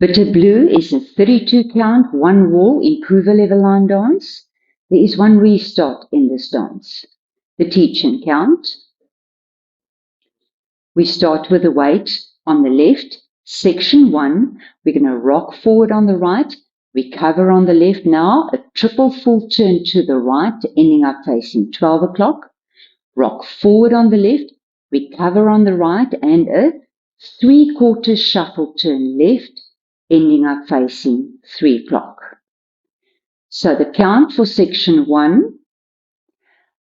Bitterblue is a 32 count, one wall, improver level line dance. There is one restart in this dance. The teach and count. We start with the weight on the left. Section 1, we're going to rock forward on the right, recover on the left now, a triple full turn to the right, ending up facing 12 o'clock. Rock forward on the left, recover on the right, and a 3/4 shuffle turn left, ending up facing 3 o'clock. So the count for section 1,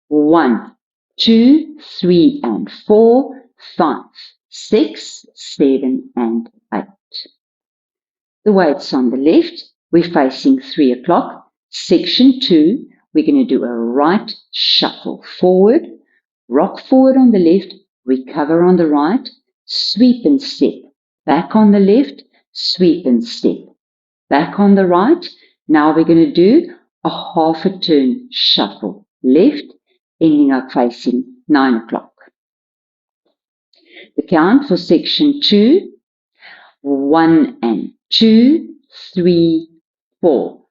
1, 2, 3, and 4, 5, 6, 7, and 8. The weights on the left, we're facing 3 o'clock. Section 2, we're going to do a right shuffle forward, rock forward on the left, recover on the right, sweep and step, back on the left, sweep and step, back on the right. Now we're going to do a half a turn shuffle left, ending up facing 9 o'clock. The count for section 2, 1 and 2, 3, 4,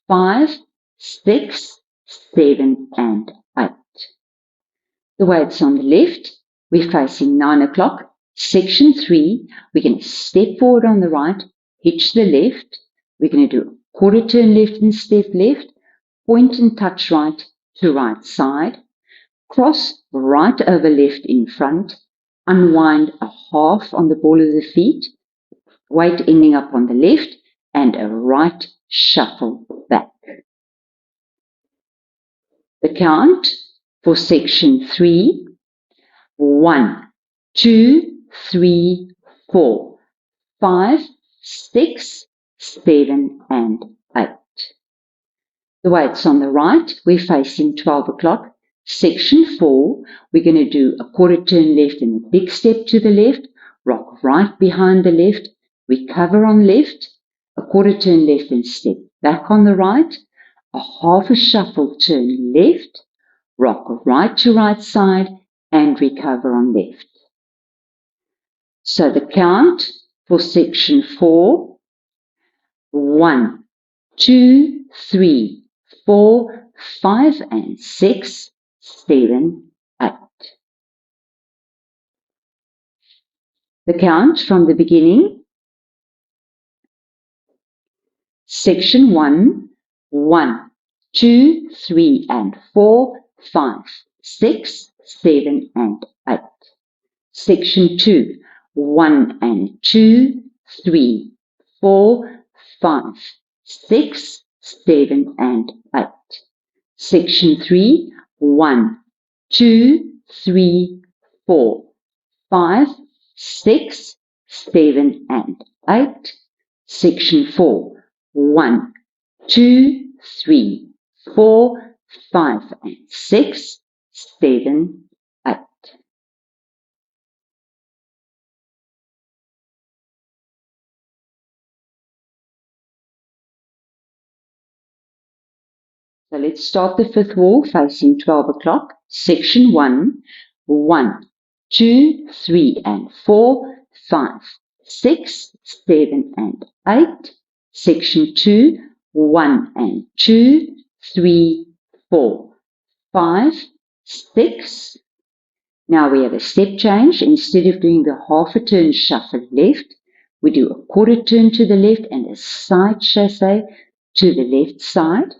5, 6, 7, and 8. The weights on the left, we're facing 9 o'clock. Section 3, we're going to step forward on the right, hitch the left. We're going to do a quarter turn left and step left, point and touch right to right side, cross right over left in front, unwind a half on the ball of the feet, weight ending up on the left, and a right shuffle back. The count for section 3, 1, 2, 3, 4, 5, 6, 7, and 8. The weights on the right, we're facing 12 o'clock. Section 4, we're going to do a quarter turn left and a big step to the left, rock right behind the left, recover on left, a quarter turn left and step back on the right, a half a shuffle turn left, rock right to right side, and recover on left. So the count for section 4, 1, 2, 3, 4, 5, and 6, 7, 8. The count from the beginning. Section 1, 1, 2, 3, and 4, 5, 6, 7, and 8. Section 2, 1 and 2, 3, 4, 5, 6, 7, and 8. Section 3, 1, 2, 3, 4, 5, 6, 7, and 8. Section 4, 1, 2, 3, 4, 5, and 6, 7, 8. So let's start the fifth wall facing 12 o'clock. Section 1, 1, 2, 3, and 4, 5, 6, 7, and 8. Section 2, 1 and 2, 3, 4, 5, 6. Now we have a step change. Instead of doing the half a turn shuffle left, we do a quarter turn to the left and a side chasse to the left side.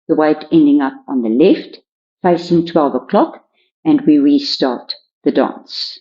The weight ending up on the left, facing 12 o'clock, and we restart the dance.